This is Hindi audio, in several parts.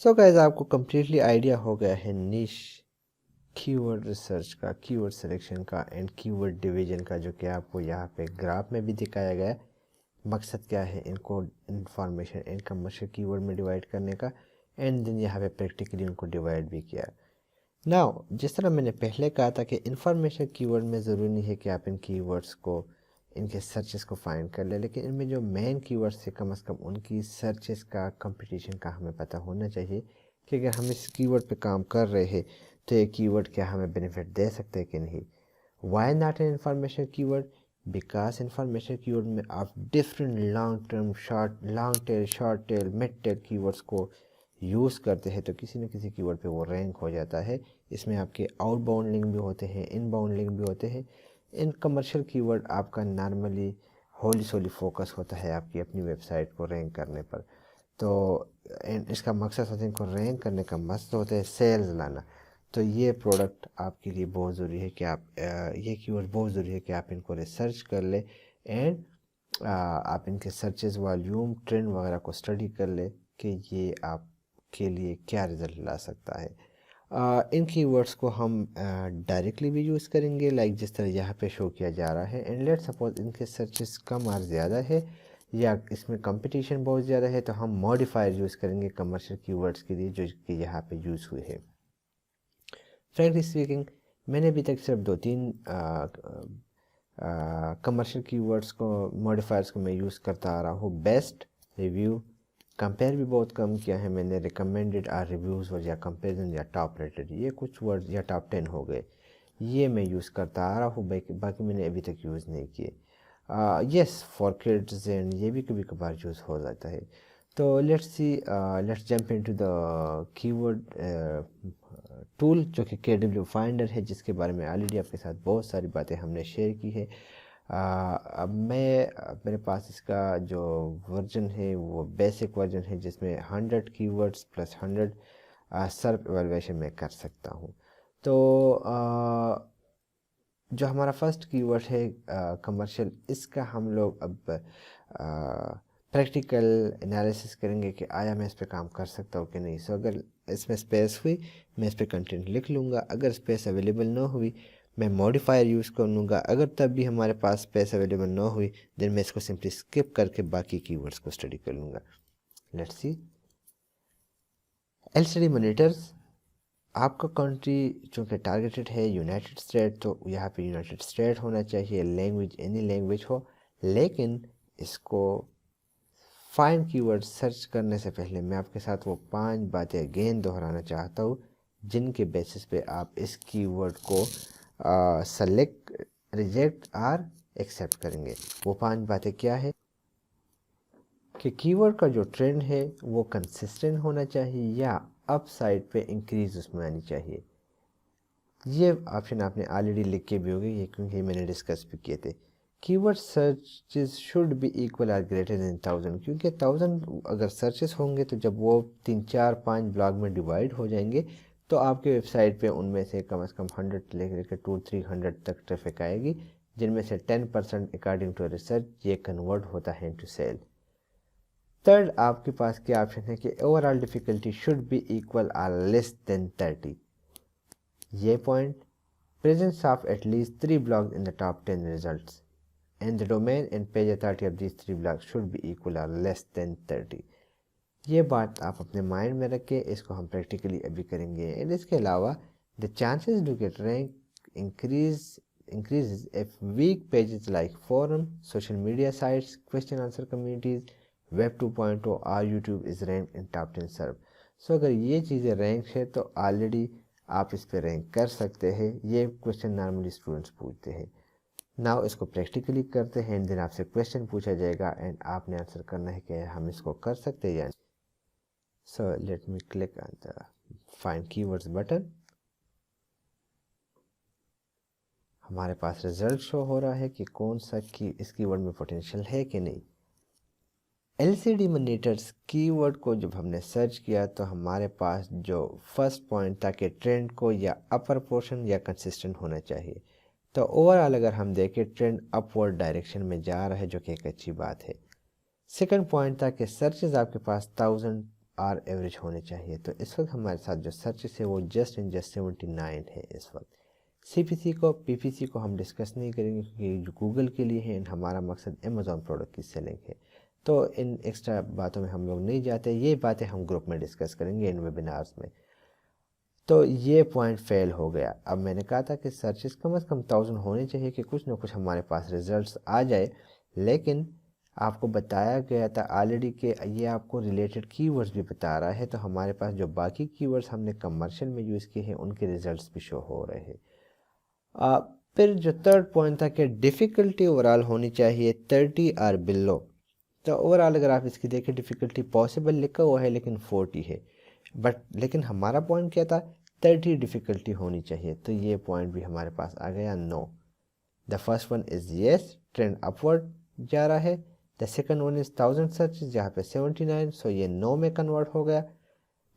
सो गाइस, आपको कम्प्लीटली आइडिया हो गया है नीश कीवर्ड रिसर्च का, कीवर्ड सिलेक्शन का एंड कीवर्ड डिवीजन का, जो कि आपको यहाँ पे ग्राफ में भी दिखाया गया है। मकसद क्या है इनको इंफॉर्मेशन एंड कमर्शियल कीवर्ड में डिवाइड करने का, एंड देन यहाँ पे प्रैक्टिकली उनको डिवाइड भी किया। नाउ जिस तरह मैंने पहले कहा था कि इंफॉर्मेशन कीवर्ड में ज़रूरी नहीं है कि आप इन कीवर्ड्स को, इनके सर्चेस को फाइंड कर ले, लेकिन इनमें जो मेन कीवर्ड्स से कम से कम उनकी सर्चेस का कंपटीशन का हमें पता होना चाहिए कि अगर हम इस कीवर्ड पे काम कर रहे हैं तो ये कीवर्ड क्या हमें बेनिफिट दे सकते हैं कि नहीं। Why not an information keyword? Because information keyword में आप different long term, long tail, short tail, mid tail keywords को यूज़ करते हैं तो किसी न किसी कीवर्ड पे वो रैंक हो जाता है। इसमें आपके आउटबाउंड लिंक भी होते हैं, इनबाउंड लिंक भी होते हैं। इन कमर्शियल कीवर्ड आपका नॉर्मली होली सोली फोकस होता है आपकी अपनी वेबसाइट को रैंक करने पर। तो इसका मकसद होता है इनको रैंक करने का मकसद होता है सेल्स लाना। तो ये प्रोडक्ट आपके लिए बहुत ज़रूरी है कि आप ये कीवर्ड बहुत ज़रूरी है कि आप इनको रिसर्च कर ले एंड आप इनके सर्चेस वॉल्यूम, ट्रेंड वगैरह को स्टडी कर ले कि ये आपके लिए क्या रिज़ल्ट ला सकता है। इन कीवर्ड्स को हम डायरेक्टली भी यूज़ करेंगे, लाइक जिस तरह यहाँ पे शो किया जा रहा है। एंड लेट सपोज इनके सर्चेस कम और ज़्यादा है या इसमें कंपटीशन बहुत ज़्यादा है तो हम मॉडिफायर यूज़ करेंगे कमर्शियल कीवर्ड्स के लिए जो कि यहाँ पे यूज़ हुए हैं। फ्रैंकली स्पीकिंग, मैंने अभी तक सिर्फ 2-3 कमर्शियल कीवर्ड्स को, मॉडिफायर्स को मैं यूज़ करता आ रहा हूँ। बेस्ट, रिव्यू, कंपेयर भी बहुत कम किया है मैंने। रिकमेंडेड आर रिव्यूज़ या कंपेरिजन या टॉप रेटेड, ये कुछ वर्ड या टॉप 10 हो गए, ये मैं यूज़ करता आ रहा हूँ। बाकी मैंने अभी तक यूज़ नहीं किए। यस, फॉर किड्स एंड ये भी कभी कभार यूज़ हो जाता है। तो let's jump into the keyword tool जो कि KW फाइंडर है, जिसके बारे में ऑलरेडी आपके साथ बहुत सारी बातें हमने शेयर की है। अब मेरे पास इसका जो वर्जन है वो बेसिक वर्जन है, जिसमें 100 कीवर्ड्स प्लस 100 सर्फ एवेलुएशन में कर सकता हूँ। तो जो हमारा फर्स्ट कीवर्ड है कमर्शियल, इसका हम लोग अब प्रैक्टिकल एनालिसिस करेंगे कि आया मैं इस पे काम कर सकता हूँ कि नहीं। सो अगर इसमें स्पेस हुई मैं इस पे कंटेंट लिख लूँगा, अगर स्पेस अवेलेबल ना हुई मैं मॉडिफायर यूज़ कर लूँगा, अगर तब भी हमारे पास स्पेस अवेलेबल ना हुई देन मैं इसको सिंपली स्किप करके बाकी कीवर्ड्स को स्टडी कर लूँगा। Let's see. LCD मॉनिटर्स, आपका कंट्री चूँकि टारगेटेड है यूनाइटेड स्टेट, तो यहाँ पे यूनाइटेड स्टेट होना चाहिए, लैंग्वेज एनी लैंग्वेज हो। लेकिन इसको फाइंड कीवर्ड सर्च करने से पहले मैं आपके साथ वो 5 बातें अगेन दोहराना चाहता हूँ जिनके बेसिस पे आप इस कीवर्ड को सेलेक्ट, रिजेक्ट और एक्सेप्ट करेंगे। वो 5 बातें क्या है कि कीवर्ड का जो ट्रेंड है वो कंसिस्टेंट होना चाहिए या अप साइड पे इंक्रीज उसमें आनी चाहिए। ये ऑप्शन आपने ऑलरेडी लिख के भी होगी, ये क्योंकि मैंने डिस्कस भी किए थे। Keyword searches should be equal or greater than 1000, क्योंकि 1000 अगर सर्चेस होंगे तो जब वो 3-4-5 ब्लॉग में डिवाइड हो जाएंगे तो आपके वेबसाइट पे उनमें से कम 100 लेकर 200-300 तक ट्रैफिक आएगी, जिनमें से 10% अकॉर्डिंग टू रिसर्च ये कन्वर्ट होता है इनटू सेल। थर्ड, आपके पास क्या ऑप्शन है कि overall difficulty should be equal or less than 30। ये point, presence of at least 3 blogs in the top 10 results, and the domain and page authority of these 3 blogs should be equal or less than 30। ये बात आप अपने माइंड में रख के इसको हम प्रैक्टिकली अभी करेंगे। एंड इसके अलावा the chances to get rank increases if weak pages like forum, social media sites, question answer communities, web 2.0 और YouTube is ranked in top 10 सर्व। सो अगर ये चीज़ें रैंक है तो ऑलरेडी आप इस पे रैंक कर सकते हैं। ये क्वेश्चन नॉर्मली स्टूडेंट्स पूछते हैं। नाउ इसको प्रैक्टिकली करते हैं, देन आपसे क्वेश्चन पूछा जाएगा एंड आपने आंसर करना है कि हम इसको कर सकते हैं या नहीं। So let me click on the find keywords button. हमारे पास रिजल्ट शो हो रहा है कि कौन सा इस कीवर्ड में पोटेंशियल है कि नहीं। LCD मॉनिटर्स कीवर्ड को जब हमने सर्च किया तो हमारे पास जो फर्स्ट पॉइंट था कि ट्रेंड को या अपर पोर्शन या कंसिस्टेंट होना चाहिए। तो ओवरऑल अगर हम देखें ट्रेंड अपवर्ड डायरेक्शन में जा रहा है, जो कि एक अच्छी बात है। सेकंड पॉइंट था कि सर्चेज आपके पास 1000 आर एवरेज होने चाहिए। तो इस वक्त हमारे साथ जो सर्चेस है वो जस्ट 79 है इस वक्त। सीपीसी को पीपीसी को हम डिस्कस नहीं करेंगे क्योंकि जो गूगल के लिए है, हमारा मकसद अमेज़ॉन प्रोडक्ट की सेलिंग है। तो इन एक्स्ट्रा बातों में हम लोग नहीं जाते, ये बातें हम ग्रुप में डिस्कस करेंगे इन वेबिनार्स में। तो ये पॉइंट फेल हो गया। अब मैंने कहा था कि सर्चेस कम से कम 1000 होने चाहिए कि कुछ ना कुछ हमारे पास रिजल्ट्स आ जाए, लेकिन आपको बताया गया था ऑलरेडी कि ये आपको रिलेटेड कीवर्ड्स भी बता रहा है। तो हमारे पास जो बाकी कीवर्ड्स हमने कमर्शियल में यूज़ किए हैं उनके रिजल्ट्स भी शो हो रहे हैं। फिर जो थर्ड पॉइंट था कि डिफ़िकल्टी ओवरऑल होनी चाहिए 30 और बिलो। तो ओवरऑल अगर आप इसकी देखें डिफ़िकल्टी पॉसिबल लिखा हुआ है लेकिन 40 है, लेकिन हमारा पॉइंट क्या था, 30 डिफ़िकल्टी होनी चाहिए। तो ये पॉइंट भी हमारे पास आ गया no. The first one is yes, trend upward जा रहा है। The second one is 1000 searches, जहाँ पे 79, सो ये नो में कन्वर्ट हो गया।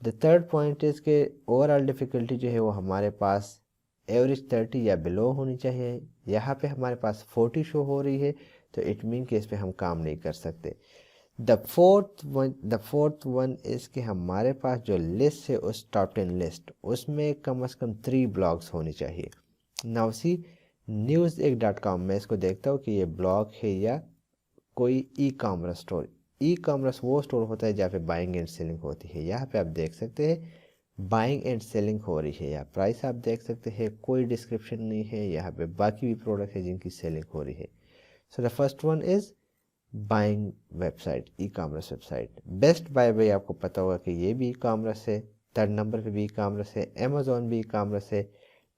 द थर्ड पॉइंट इज़ के ओवरऑल डिफ़िकल्टी जो है वो हमारे पास एवरेज 30 या बिलो होनी चाहिए। यहाँ पे हमारे पास 40 शो हो रही है, तो इट मीन कि इस पे हम काम नहीं कर सकते। द फोर्थ वन इज़ कि हमारे पास जो लिस्ट है उस टॉप 10 लिस्ट उसमें कम से कम 3 ब्लॉग्स होने चाहिए। नाउ सी news1.com, मैं इसको देखता हूँ कि ये ब्लॉग है या कोई e commerce store. E commerce वो स्टोर होता है जहाँ पे बाइंग एंड सेलिंग होती है। यहाँ पे आप देख सकते हैं बाइंग एंड सेलिंग हो रही है, या प्राइस आप देख सकते हैं, कोई डिस्क्रिप्शन नहीं है। यहाँ पे बाकी भी प्रोडक्ट है जिनकी सेलिंग हो रही है। So the first one is buying website, e commerce website. Best buy भाई आपको पता होगा कि ये भी ई कॉमर्स है। थर्ड नंबर पे भी ई कॉमर्स है, अमेज़ॉन भी ई कॉमर्स है।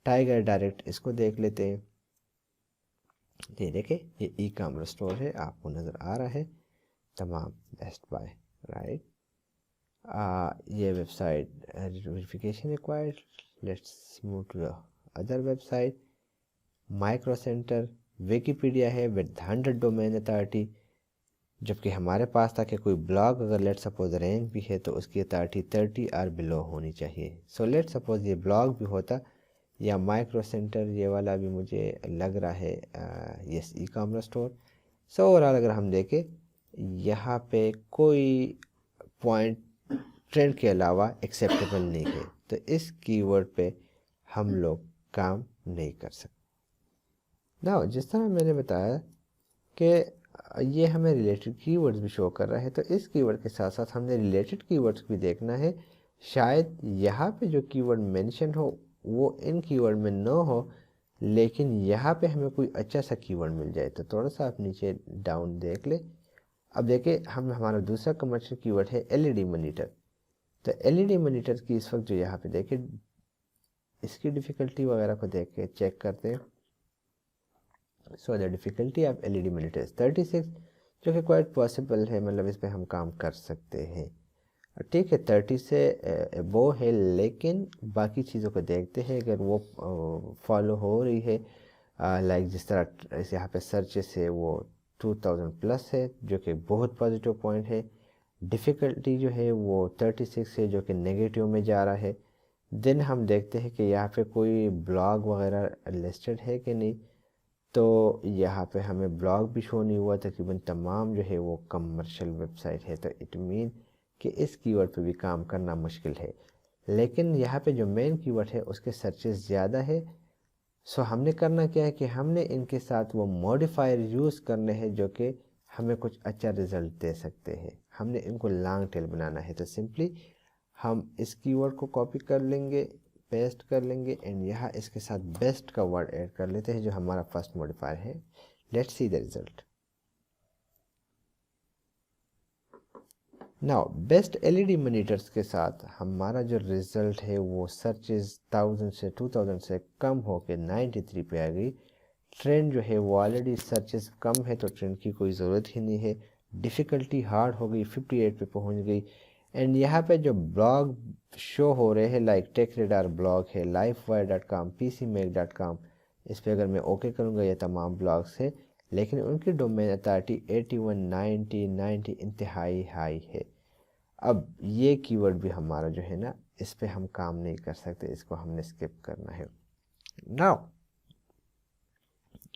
टाइगर डायरेक्ट, इसको देख लेते हैं। ये देखें, ये ई कॉमर्स स्टोर है, आपको नज़र आ रहा है तमाम। Best Buy, right. ये website verification required, let's move to the other website. Micro Center, Wikipedia है विद 100 डोमेन अथॉरिटी, जबकि हमारे पास था कि कोई ब्लॉग अगर लेट सपोज रैंक भी है तो उसकी अथॉरिटी 30 और बिलो होनी चाहिए। सो लेट सपोज ये ब्लॉग भी होता, या माइक्रो सेंटर ये वाला भी मुझे लग रहा है yes e commerce store. So overall अगर हम देखें यहाँ पे कोई पॉइंट ट्रेंड के अलावा एक्सेप्टेबल नहीं है, तो इस कीवर्ड पे हम लोग काम नहीं कर सकते ना। जिस तरह मैंने बताया कि ये हमें रिलेटेड कीवर्ड्स भी शो कर रहा है, तो इस कीवर्ड के साथ साथ हमने रिलेटेड कीवर्ड्स भी देखना है। शायद यहाँ पे जो कीवर्ड मेंशन हो वो इन कीवर्ड में न हो, लेकिन यहाँ पे हमें कोई अच्छा सा कीवर्ड मिल जाए। तो थोड़ा सा आप नीचे डाउन देख ले। अब देखिए हमारा दूसरा कमर्शियल कीवर्ड है एलईडी मॉनिटर। तो एलईडी मॉनिटर की इस वक्त जो यहाँ पे देखे, इसकी डिफ़िकल्टी वगैरह को देख के चेक करते हैं। So the difficulty of LED monitor is 36, जो कि क्वाइट पॉसिबल है, मतलब इस पे हम काम कर सकते हैं। ठीक है, 30 से वो है, लेकिन बाकी चीज़ों को देखते हैं अगर वो फॉलो हो रही है। लाइक जिस तरह इस यहाँ पे सर्चेस है वो 2000 प्लस है, जो कि बहुत पॉजिटिव पॉइंट है। डिफ़िकल्टी जो है वो 36 है, जो कि नेगेटिव में जा रहा है। देन हम देखते हैं कि यहाँ पे कोई ब्लॉग वगैरह लिस्टेड है कि नहीं। तो यहाँ पे हमें ब्लॉग भी शो नहीं हुआ, तकरीबन तमाम जो है वो कमर्शियल वेबसाइट है। तो इट मीन कि इस कीवर्ड पे भी काम करना मुश्किल है, लेकिन यहाँ पे जो मेन कीवर्ड है उसके सर्चेस ज़्यादा है। सो हमने करना क्या है कि हमने इनके साथ वो मॉडिफायर यूज़ करने हैं जो कि हमें कुछ अच्छा रिज़ल्ट दे सकते हैं। हमने इनको लॉन्ग टेल बनाना है। तो सिंपली हम इस कीवर्ड को कॉपी कर लेंगे, पेस्ट कर लेंगे, एंड यहाँ इसके साथ बेस्ट का वर्ड ऐड कर लेते हैं जो हमारा फर्स्ट मॉडिफायर है। Let's see the result. Now best LED monitors के साथ हमारा जो रिज़ल्ट है वो सर्चेस 1000 से 2000 से कम होकर 93 पे आ गई। ट्रेंड जो है वो ऑलरेडी सर्चेस कम है, तो ट्रेंड की कोई ज़रूरत ही नहीं है। डिफ़िकल्टी हार्ड हो गई, 58 पे पहुंच गई। एंड यहाँ पे जो ब्लॉग शो हो रहे हैं लाइक टेकरेडार ब्लॉग है, lifewire.com, pcmag.com, इस पर अगर मैं ओके करूँगा ये तमाम ब्लॉग्स है, लेकिन उनकी डोमेन अथॉरिटी 81, 90 इंतहाई हाई है। अब ये कीवर्ड भी हमारा जो है ना, इस पे हम काम नहीं कर सकते, इसको हमने स्किप करना है। नाउ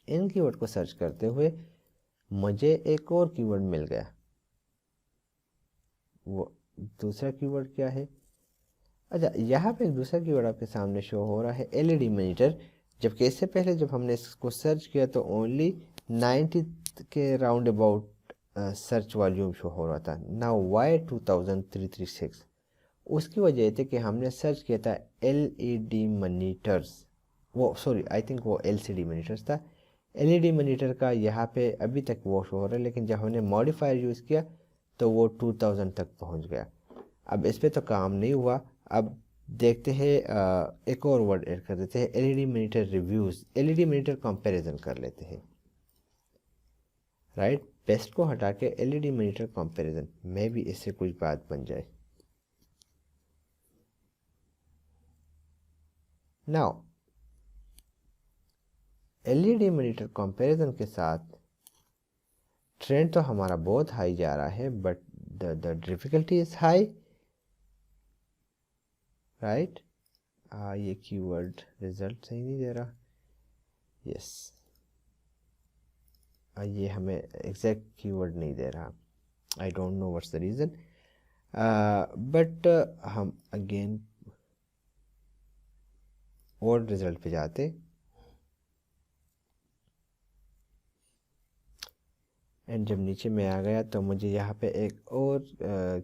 इन कीवर्ड को सर्च करते हुए मुझे एक और कीवर्ड मिल गया, दूसरा कीवर्ड क्या है? अच्छा, यहाँ पे एक दूसरा कीवर्ड आपके सामने शो हो रहा है, एलईडी मॉनिटर। जबकि इससे पहले जब हमने इसको सर्च किया तो ओनली 90 के round about search volume show हो रहा था। Now why 2336? उसकी वजह ये थी कि हमने सर्च किया था एलईडी मॉनिटर्स, वो सॉरी आई थिंक वो एलसीडी मॉनिटर्स था। एलईडी मॉनिटर का यहाँ पे अभी तक वो शो हो रहा है, लेकिन जब हमने मॉडिफायर यूज़ किया तो वो 2000 तक पहुँच गया। अब इस पे तो काम नहीं हुआ। अब देखते हैं, एक और वर्ड ऐड कर देते हैं, LED monitor reviews, LED monitor comparison कर लेते हैं। राइट, बेस्ट को हटा के एलईडी मॉनिटर कंपैरिजन, मे भी इससे कुछ बात बन जाए। नाउ एलईडी मॉनिटर कंपैरिजन के साथ ट्रेंड तो हमारा बहुत हाई जा रहा है, but the difficulty is high. Right, ये कीवर्ड रिजल्ट सही नहीं दे रहा। यस, ये हमें एग्जैक्ट कीवर्ड नहीं दे रहा। I don't know what's the reason, but हम अगेन और रिजल्ट पे जाते। एंड जब नीचे में आ गया तो मुझे यहाँ पे एक और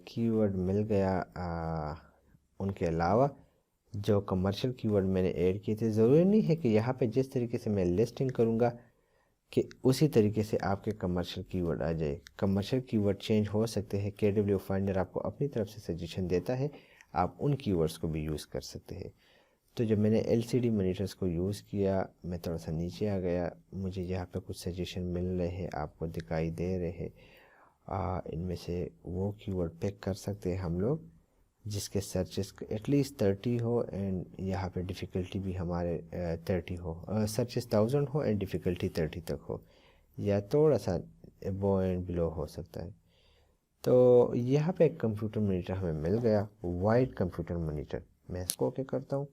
कीवर्ड मिल गया उनके अलावा, जो कमर्शियल कीवर्ड मैंने ऐड किए थे। ज़रूरी नहीं है कि यहाँ पे जिस तरीके से मैं लिस्टिंग करूँगा कि उसी तरीके से आपके कमर्शियल कीवर्ड आ जाए। कमर्शियल कीवर्ड चेंज हो सकते हैं, KW फाइंडर आपको अपनी तरफ से सजेशन देता है, आप उन कीवर्ड्स को भी यूज़ कर सकते हैं। तो जब मैंने LCD मॉनिटर्स को यूज़ किया, मैं थोड़ा सा नीचे आ गया, मुझे यहाँ पे कुछ सजेशन मिल रहे हैं, आपको दिखाई दे रहे हैं। इनमें से वो कीवर्ड पिक कर सकते हैं हम लोग जिसके सर्चेस एटलीस्ट 30 हो एंड यहाँ पे डिफ़िकल्टी भी हमारे 30 हो, सर्चेस 1000 हो एंड डिफ़िकल्टी 30 तक हो, या थोड़ा सा अबव एंड बिलो हो सकता है। तो यहाँ पे एक कंप्यूटर मॉनिटर हमें मिल गया, वाइट कंप्यूटर मॉनिटर। मैं इसको ओके करता हूँ।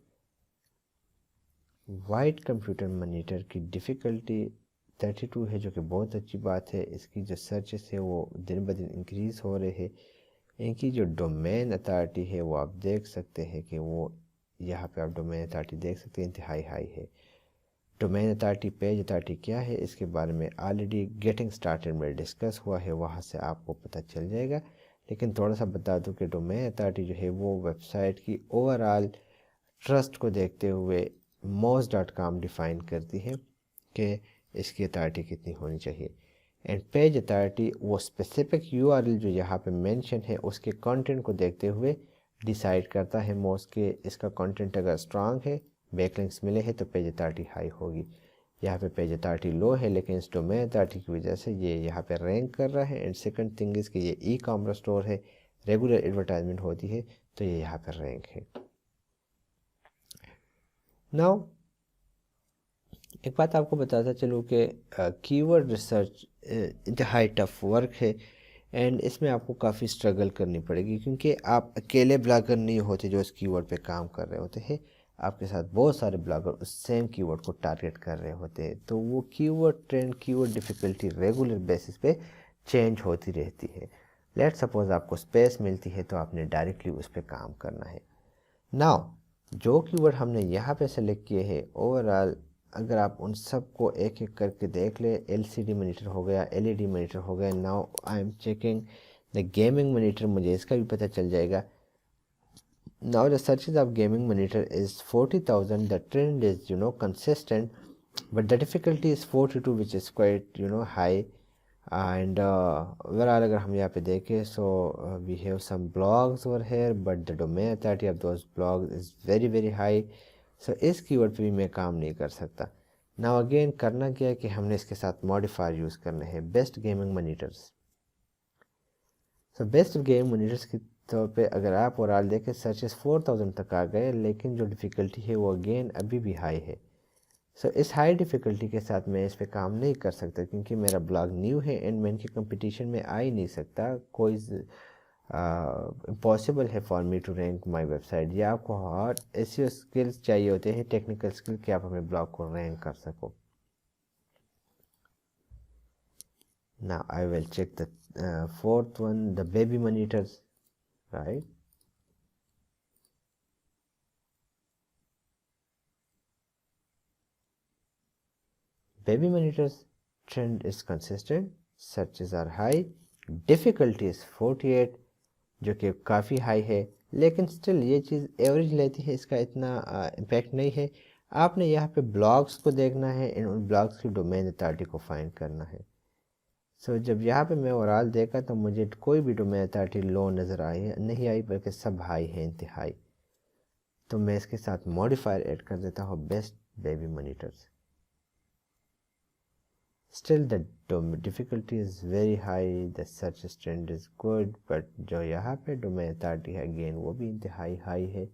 वाइट कंप्यूटर मॉनिटर की डिफ़िकल्टी 32 है, जो कि बहुत अच्छी बात है। इसकी जो सर्चेस है वो दिन ब दिन इंक्रीज़ हो रहे हैं। इनकी जो डोमेन अथॉरिटी है वो आप देख सकते हैं कि वो यहाँ पे आप डोमेन अथॉरिटी देख सकते हैं, इंतहाई हाई है। डोमेन अथॉरिटी, पेज अथॉरिटी क्या है इसके बारे में ऑलरेडी गेटिंग स्टार्टेड में डिस्कस हुआ है, वहाँ से आपको पता चल जाएगा। लेकिन थोड़ा सा बता दूं कि डोमेन अथॉरिटी जो है वो वेबसाइट की ओवरऑल ट्रस्ट को देखते हुए moz.com डिफ़ाइन करती है कि इसकी अथॉरिटी कितनी होनी चाहिए। एंड पेज अथॉरिटी वो स्पेसिफिक URL जो यहाँ पे मेंशन है उसके कंटेंट को देखते हुए डिसाइड करता है मोज के इसका कंटेंट अगर स्ट्रांग है, बैकलिंक्स मिले हैं, तो पेज अथॉरिटी हाई होगी। यहाँ पे पेज अथॉरिटी लो है, लेकिन इस डोमेन अथॉरिटी की वजह से ये यहाँ पे रैंक कर रहा है। एंड सेकंड थिंग इज़ कि ये ई-कॉमर्स स्टोर है, रेगुलर एडवर्टाइजमेंट होती है, तो ये यहाँ पर रैंक है। नाउ एक बात आपको बताता चलूँ कि कीवर्ड रिसर्च इंतहाई टफ वर्क है एंड इसमें आपको काफ़ी स्ट्रगल करनी पड़ेगी, क्योंकि आप अकेले ब्लॉगर नहीं होते जो इस कीवर्ड पे काम कर रहे होते हैं। आपके साथ बहुत सारे ब्लॉगर उस सेम कीवर्ड को टारगेट कर रहे होते हैं, तो वो keyword trend, keyword difficulty regular basis पे चेंज होती रहती है। लेट सपोज आपको स्पेस मिलती है तो आपने डायरेक्टली उस पर काम करना है। नाउ जो कीवर्ड हमने यहाँ पे सेलेक्ट किए हैं, ओवरऑल अगर आप उन सब को एक एक करके देख ले, LCD मॉनिटर हो गया, LED मॉनिटर हो गया, now I am checking the gaming monitor, मुझे इसका भी पता चल जाएगा। Now the searches of gaming monitor is 40,000, the trend is consistent, but the difficulty is 42, which is quite high. And overall अगर हम यहाँ पे देखें, so we have some blogs over here, but the domain authority of those blogs is very high. So इस कीवर्ड पे भी मैं काम नहीं कर सकता। नाउ अगेन करना क्या है कि हमने इसके साथ मॉडिफायर यूज़ करने हैं, best gaming monitors. So best gaming monitors की तौर पे अगर आप ओवरऑल देखें, सर्चेस 4000 तक आ गए, लेकिन जो डिफ़िकल्टी है वो अगेन अभी भी हाई है। सो इस हाई डिफ़िकल्टी के साथ मैं इस पे काम नहीं कर सकता, क्योंकि मेरा ब्लॉग न्यू है एंड मैं इनके कंपटीशन में आ ही नहीं सकता। कोई इम्पॉसिबल है for me to rank my website. या आपको और ऐसे स्किल्स चाहिए होते हैं, टेक्निकल स्किल, कि आप अपने ब्लॉग को रैंक कर सको। Now I will check the fourth one, the baby monitors. Right. Baby monitors trend is consistent, searches are high, difficulty is 48 जो कि काफ़ी हाई है, लेकिन स्टिल ये चीज़ एवरेज लेती है, इसका इतना इम्पैक्ट नहीं है। आपने यहाँ पे ब्लॉग्स को देखना है, इन उन ब्लॉग्स की डोमेन अथॉरिटी को फाइंड करना है। सो जब यहाँ पे मैं ओवरऑल देखा तो मुझे कोई भी डोमेन अथॉरिटी लो नज़र आई नहीं आई, बल्कि सब हाई है, इंतहाई। तो मैं इसके साथ मॉडिफायर ऐड कर देता हूँ, best baby monitors. Still the difficulty is very high, the search trend is good, but जो यहाँ पे डोमेन अथॉरिटी है अगेन वो भी इंतहाई हाई है।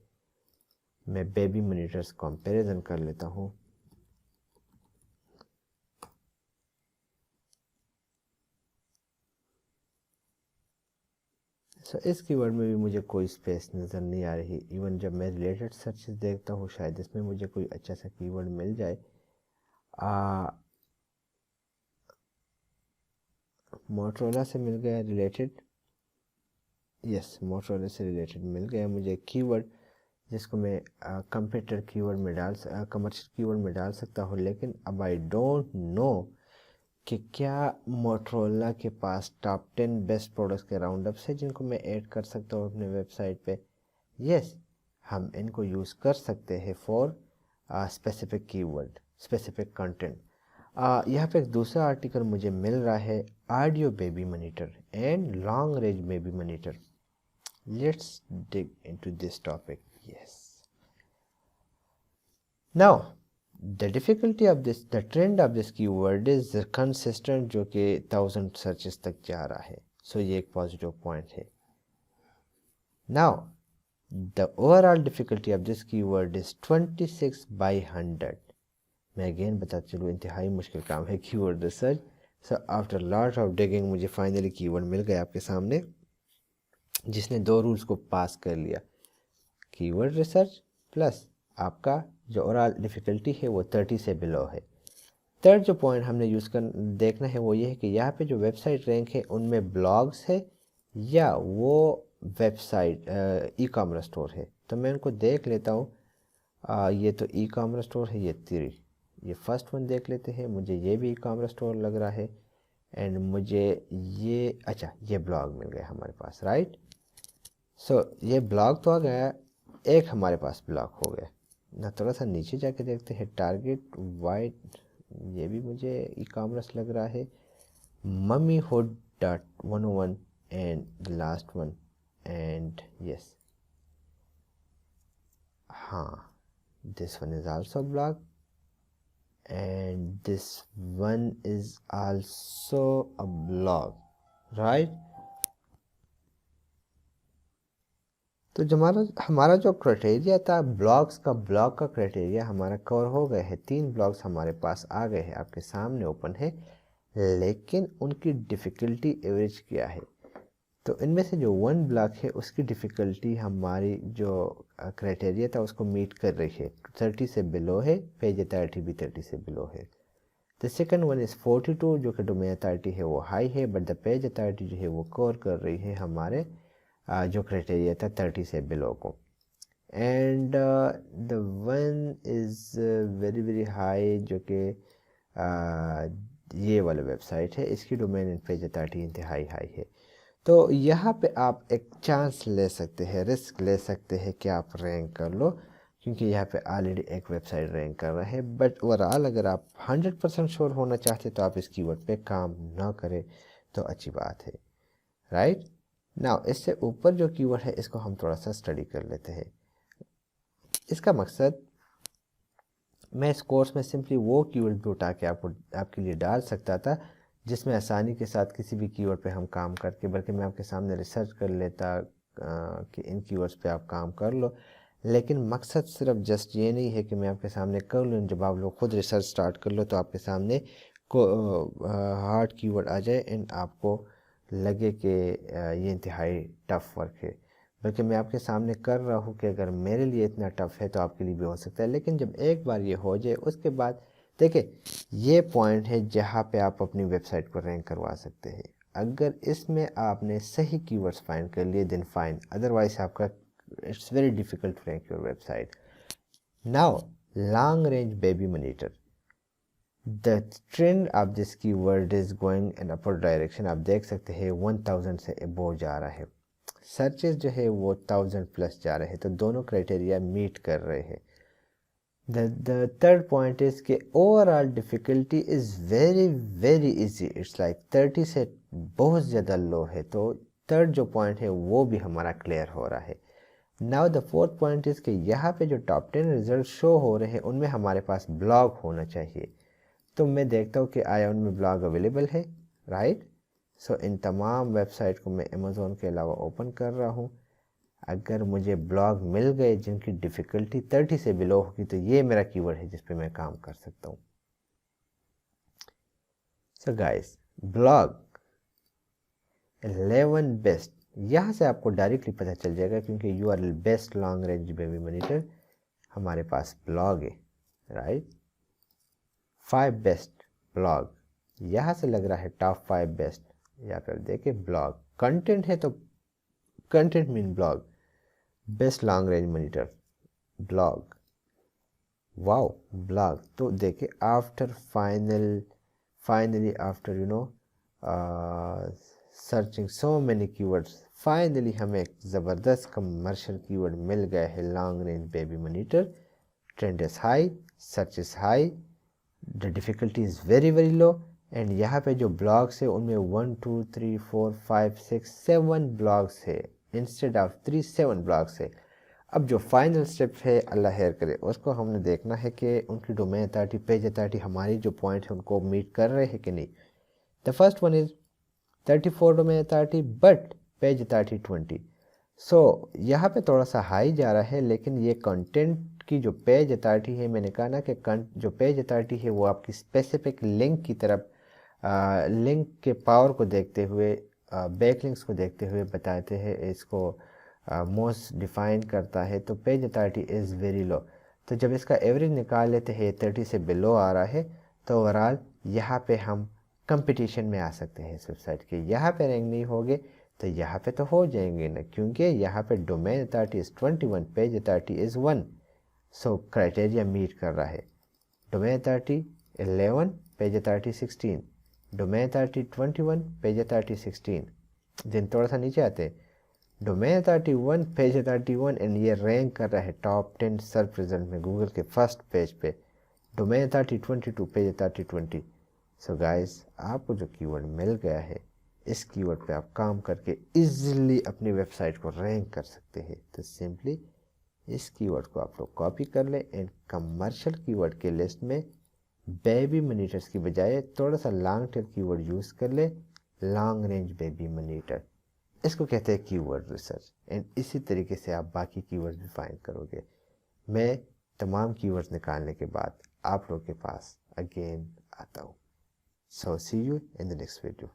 मैं बेबी मॉनिटर्स कंपैरिजन कर लेता हूँ। सो इस कीवर्ड में भी मुझे कोई स्पेस नज़र नहीं आ रही। इवन जब मैं रिलेटेड सर्चेस देखता हूँ शायद इसमें मुझे कोई अच्छा सा कीवर्ड मिल जाए। मोटरोला से मिल गया रिलेटेड, यस मोटरोला से रिलेटेड मिल गया मुझे कीवर्ड, जिसको मैं कंप्यूटर कीवर्ड में कमर्शियल कीवर्ड में डाल सकता हूँ। लेकिन अब आई डोंट नो कि क्या मोटरोला के पास टॉप 10 बेस्ट प्रोडक्ट्स के राउंडअप्स है जिनको मैं ऐड कर सकता हूँ अपने वेबसाइट पे। यस, हम इनको यूज़ कर सकते हैं for specific keyword, specific content. यहाँ पे एक दूसरा आर्टिकल मुझे मिल रहा है, audio baby monitor and long range baby monitor. Let's dig into this topic. yes, now the difficulty of this, the trend of this keyword is consistent, जो कि 1000 searches तक जा रहा है। so ये एक पॉजिटिव पॉइंट है। now the overall difficulty of this keyword is 26 by 100। मैं अगेन बता चलूँ इंतहाई मुश्किल काम है keyword research. so after lot of digging मुझे फाइनली कीवर्ड मिल गया आपके सामने, जिसने 2 रूल्स को पास कर लिया। कीवर्ड रिसर्च प्लस आपका जो ओवरऑल डिफ़िकल्टी है वो 30 से बिलो है। थर्ड जो पॉइंट हमने यूज़ कर देखना है वो ये है कि यहाँ पे जो वेबसाइट रैंक है उनमें ब्लॉग्स है या वो वेबसाइट ई कॉमर्स स्टोर है। तो मैं उनको देख लेता हूँ। ये तो ई कॉमर्स स्टोर है, ये फर्स्ट वन देख लेते हैं। मुझे ये भी ई कॉमर्स स्टोर लग रहा है एंड मुझे ये अच्छा ये ब्लॉग मिल गया हमारे पास, राइट। सो ये ब्लॉग तो आ गया, एक हमारे पास ब्लॉक हो गया ना। थोड़ा सा नीचे जाके देखते हैं, टारगेट वाइट, ये भी मुझे ई कॉमर्स लग रहा है। Mummy hood dot 101 and the last one and yes, हाँ this one is also block and this one is also a block, right. तो जो हमारा जो क्राइटेरिया था ब्लॉग का क्राइटेरिया हमारा कवर हो गया है। 3 ब्लॉग्स हमारे पास आ गए हैं, आपके सामने ओपन है, लेकिन उनकी डिफ़िकल्टी एवरेज क्या है। तो इनमें से जो 1 ब्लॉग है उसकी डिफ़िकल्टी हमारी जो क्राइटेरिया था उसको मीट कर रही है, 30 से बिलो है। पेज अथॉरिटी भी 30 से बिलो है। द सेकंड वन इज़ 42 जो कि डोमेन अथॉरिटी है वो हाई है, बट द पेज अथॉरिटी जो है वो कवर कर रही है हमारे जो क्राइटेरिया था 30 से बिलो को। And the one is very very high जो कि ये वाला वेबसाइट है, इसकी डोमेन एंड पेज अथॉरिटी इंतहाई हाई है। तो यहाँ पे आप एक चांस ले सकते हैं, रिस्क ले सकते हैं कि आप रैंक कर लो, क्योंकि यहाँ पे ऑलरेडी एक वेबसाइट रैंक कर रहा है। बट ओवरऑल अगर आप 100% श्योर होना चाहते तो आप इस कीवर्ड पे काम ना करें तो अच्छी बात है, राइट। नाउ इससे ऊपर जो कीवर्ड है इसको हम थोड़ा सा स्टडी कर लेते हैं। इसका मकसद, मैं इस कोर्स में सिंपली वो कीवर्ड भी उठा के आपके लिए डाल सकता था जिसमें आसानी के साथ किसी भी कीवर्ड पे हम काम करके, बल्कि मैं आपके सामने रिसर्च कर लेता कि इन कीवर्ड्स पे आप काम कर लो। लेकिन मकसद सिर्फ जस्ट ये नहीं है कि मैं आपके सामने कर लूँ, जब आप लोग खुद रिसर्च स्टार्ट कर लो तो आपके सामने को हार्ड कीवर्ड आ जाए एंड आपको लगे कि ये इंतहाई टफ वर्क है। बल्कि मैं आपके सामने कर रहा हूँ कि अगर मेरे लिए इतना टफ है तो आपके लिए भी हो सकता है। लेकिन जब एक बार ये हो जाए उसके बाद देखिए ये पॉइंट है जहाँ पे आप अपनी वेबसाइट को रैंक करवा सकते हैं। अगर इसमें आपने सही कीवर्ड्स फाइंड कर लिए देन फाइन, अदरवाइज आपका it's very difficult to rank your website. Now long range baby monitor, the trend of this keyword is going in upper direction. आप देख सकते हैं 1000 से अबोव जा रहा है, सर्चेस जो है वो 1000 प्लस जा रहे हैं, तो दोनों क्राइटेरिया मीट कर रहे हैं। The third point is कि overall difficulty is very easy, it's like 30 से बहुत ज़्यादा लो है, तो थर्ड जो पॉइंट है वो भी हमारा क्लियर हो रहा है। Now the fourth point is कि यहाँ पे जो टॉप 10 रिजल्ट शो हो रहे हैं उनमें हमारे पास ब्लॉग होना चाहिए, तो मैं देखता हूँ कि आया उनमें ब्लॉग अवेलेबल है, राइट। सो इन तमाम वेबसाइट को मैं अमेज़ोन के अलावा ओपन कर रहा हूँ। अगर मुझे ब्लॉग मिल गए जिनकी डिफ़िकल्टी 30 से बिलो होगी तो ये मेरा कीवर्ड है जिस पे मैं काम कर सकता हूँ। सो गाइस, ब्लॉग 11 बेस्ट, यहाँ से आपको डायरेक्टली पता चल जाएगा क्योंकि you are best long range baby monitor हमारे पास ब्लॉग है, राइट। 5 बेस्ट ब्लॉग, यहाँ से लग रहा है टॉप 5 बेस्ट, या फिर देखे ब्लॉग कंटेंट है तो content mean blog, best long range monitor blog, wow blog. तो देखिए after finally after searching so many keywords, finally हमें एक ज़बरदस्त कमर्शियल कीवर्ड मिल गया है, long range baby monitor. Trend is high, search is high, the difficulty is very low, and यहाँ पे जो ब्लॉग्स है उनमें 1 2 3 4 5 6 7 ब्लॉग्स है इंस्टेड ऑफ 3, 7 ब्लॉग्स है। अब जो फाइनल स्टेप है अल्लाह खैर करे, उसको हमने देखना है कि उनकी डोमेन अथॉरिटी, पेज अथॉरिटी हमारी जो पॉइंट है उनको मीट कर रहे हैं कि नहीं। The first one is 34 domain authority but page authority 20। सो यहाँ पे थोड़ा सा हाई जा रहा है, लेकिन ये कंटेंट की जो पेज अथॉरिटी है, मैंने कहा ना कि जो पेज अथॉरिटी है वो आपकी स्पेसिफिक लिंक की तरफ, लिंक के पावर को देखते हुए, बैकलिंक्स को देखते हुए बताते हैं, इसको मोस्ट डिफाइन करता है। तो page authority is very low, तो जब इसका एवरेज निकाल लेते हैं 30 से बिलो आ रहा है, तो ओवरऑल यहाँ पे हम कंपटीशन में आ सकते हैं इस वेबसाइट के। यहाँ पे रैंक नहीं होगे तो यहाँ पे तो हो जाएंगे ना, क्योंकि यहाँ पे domain authority is 21, page authority is 1, so criteria meet कर रहा है। Domain authority 11, page authority 16, domain authority 21, page authority 16। दिन थोड़ा सा नीचे आते हैं, domain authority 1, page authority 1, and ये रैंक कर रहा है टॉप 10 सर्च रिजल्ट में गूगल के फर्स्ट पेज पे। Domain authority 22, page authority 20। So guys, आपको जो कीवर्ड मिल गया है, इस कीवर्ड पे आप काम करके इजीली अपनी वेबसाइट को रैंक कर सकते हैं। तो सिंपली इस कीवर्ड को आप लोग कॉपी कर ले एंड कमर्शियल कीवर्ड के लिस्ट में बेबी मॉनिटर्स की बजाय थोड़ा सा लॉन्ग टेल कीवर्ड यूज़ कर ले, लॉन्ग रेंज बेबी मॉनिटर। इसको कहते हैं कीवर्ड रिसर्च, एंड इसी तरीके से आप बाकी कीवर्ड्स भी फाइंड करोगे। मैं तमाम कीवर्ड्स निकालने के बाद आप लोग के पास अगेन आता हूँ। So see you in the next video.